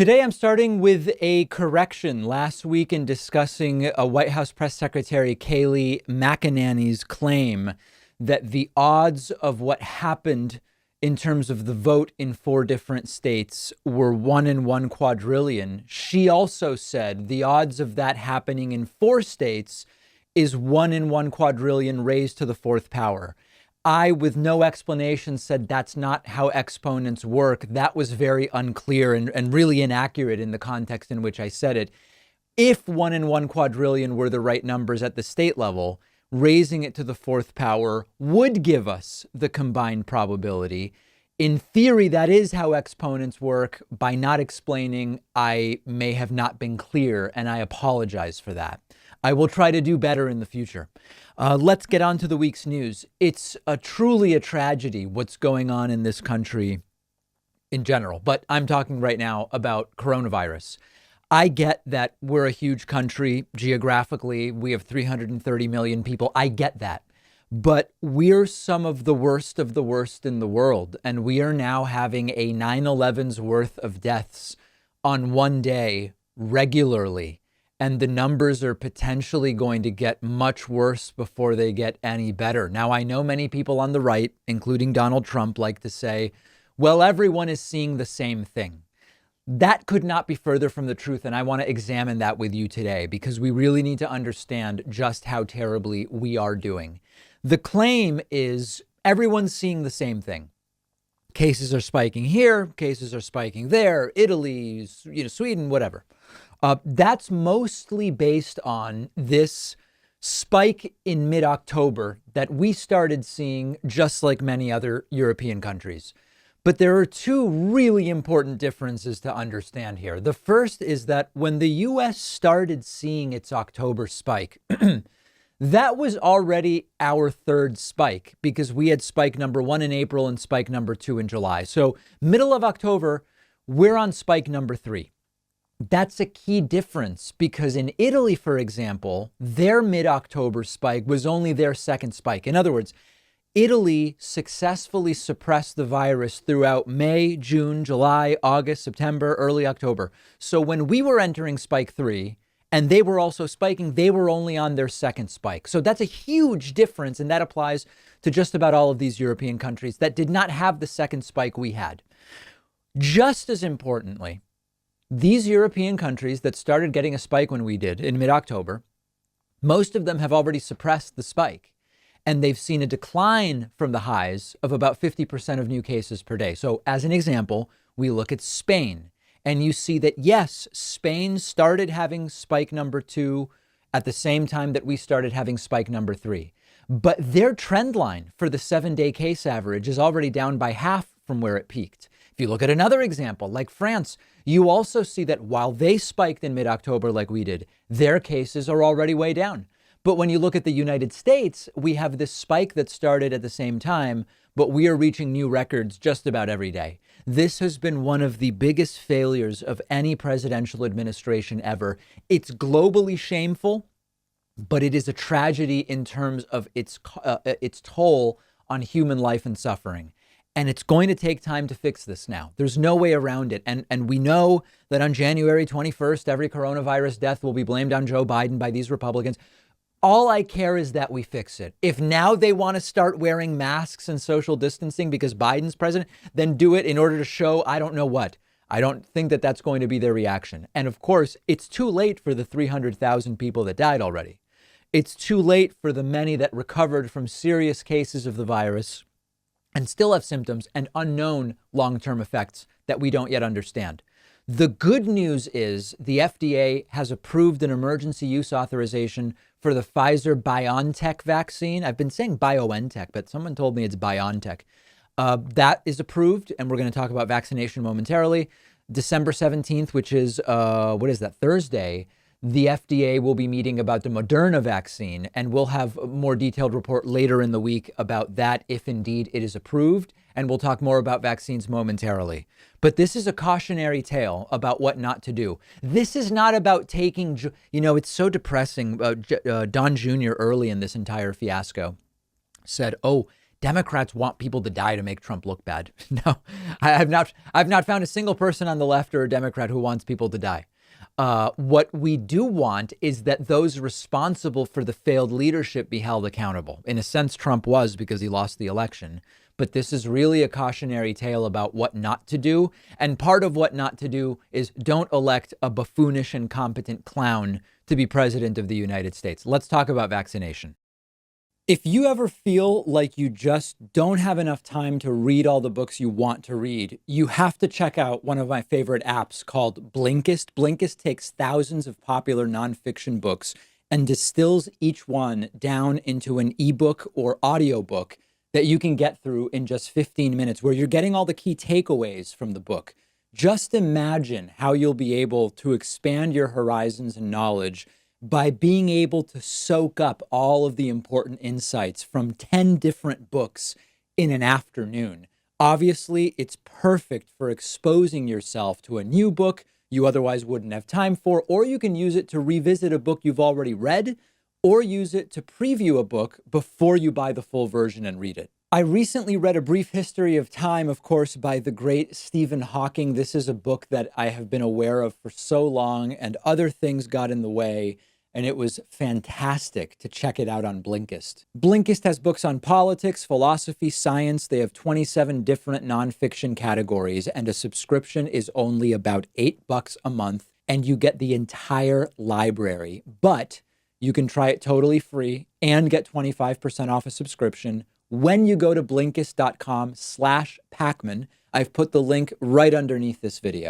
Today, I'm starting with a correction. Last week, in discussing White House Press Secretary Kayleigh McEnany's claim that the odds of what happened in terms of the vote in 4 different states were 1 in 1 quadrillion, she also said the odds of that happening in 4 states is 1 in 1 quadrillion raised to the 4th power. I, with no explanation, said that's not how exponents work. That was very unclear and really inaccurate in the context in which I said it. If 1 in 1 quadrillion were the right numbers at the state level, raising it to the 4th power would give us the combined probability. In theory, that is how exponents work. By not explaining, I may have not been clear, and I apologize for that. I will try to do better in the future. Let's get on to the week's news. It's truly a tragedy what's going on in this country in general, but I'm talking right now about coronavirus. I get that we're a huge country geographically. We have 330 million people. I get that. But we're some of the worst in the world. And we are now having a 9/11's worth of deaths on one day regularly. And the numbers are potentially going to get much worse before they get any better. Now, I know many people on the right, including Donald Trump, like to say, well, everyone is seeing the same thing. That could not be further from the truth. And I want to examine that with you today, because we really need to understand just how terribly we are doing. The claim is everyone's seeing the same thing. Cases are spiking here, cases are spiking there, Italy, Sweden, whatever. That's mostly based on this spike in mid-October that we started seeing, just like many other European countries. But there are 2 really important differences to understand here. The first is that when the U.S. started seeing its October spike, that was already our 3rd spike, because we had spike number 1 in April and spike number 2 in July. So middle of October, we're on spike number 3. That's a key difference, because in Italy, for example, their mid-October spike was only their 2nd spike. In other words, Italy successfully suppressed the virus throughout May, June, July, August, September, early October. So when we were entering spike 3 and they were also spiking, they were only on their 2nd spike. So that's a huge difference. And that applies to just about all of these European countries that did not have the 2nd spike we had. Just as importantly, these European countries that started getting a spike when we did in mid-October, most of them have already suppressed the spike. And they've seen a decline from the highs of about 50% of new cases per day. So as an example, we look at Spain, and you see that, yes, Spain started having spike number 2 at the same time that we started having spike number 3. But their trend line for the 7-day case average is already down by half from where it peaked. If you look at another example, like France, you also see that while they spiked in mid-October like we did, their cases are already way down. But when you look at the United States, we have this spike that started at the same time, but we are reaching new records just about every day. This has been one of the biggest failures of any presidential administration ever. It's globally shameful, but it is a tragedy in terms of its toll on human life and suffering. And it's going to take time to fix this now. There's no way around it. And we know that on January 21st, every coronavirus death will be blamed on Joe Biden by these Republicans. All I care is that we fix it. If now they want to start wearing masks and social distancing because Biden's president, then do it in order to show I don't know what. I don't think that that's going to be their reaction. And of course, it's too late for the 300,000 people that died already. It's too late for the many that recovered from serious cases of the virus and still have symptoms and unknown long-term effects that we don't yet understand. The good news is the FDA has approved an emergency use authorization for the Pfizer-BioNTech vaccine. I've been saying BioNTech, but someone told me it's BioNTech. That is approved, and we're going to talk about vaccination momentarily. December 17th, which is, Thursday, the FDA will be meeting about the Moderna vaccine, and we'll have a more detailed report later in the week about that, if indeed it is approved. And we'll talk more about vaccines momentarily. But this is a cautionary tale about what not to do. This is not about taking, it's so depressing. Don Jr. early in this entire fiasco said, Democrats want people to die to make Trump look bad. No, I've not found a single person on the left or a Democrat who wants people to die. What we do want is that those responsible for the failed leadership be held accountable. In a sense, Trump was, because he lost the election. But this is really a cautionary tale about what not to do. And part of what not to do is don't elect a buffoonish, incompetent clown to be president of the United States. Let's talk about vaccination. If you ever feel like you just don't have enough time to read all the books you want to read, you have to check out one of my favorite apps called Blinkist. Blinkist takes thousands of popular nonfiction books and distills each one down into an ebook or audiobook that you can get through in just 15 minutes, where you're getting all the key takeaways from the book. Just imagine how you'll be able to expand your horizons and knowledge by being able to soak up all of the important insights from 10 different books in an afternoon. Obviously, it's perfect for exposing yourself to a new book you otherwise wouldn't have time for, or you can use it to revisit a book you've already read, or use it to preview a book before you buy the full version and read it. I recently read A Brief History of Time, of course, by the great Stephen Hawking. This is a book that I have been aware of for so long, and other things got in the way, and it was fantastic to check it out on Blinkist. Blinkist has books on politics, philosophy, science. They have 27 different nonfiction categories, and a subscription is only about $8 a month, and you get the entire library. But you can try it totally free and get 25% off a subscription when you go to Blinkist.com/Pakman. I've put the link right underneath this video.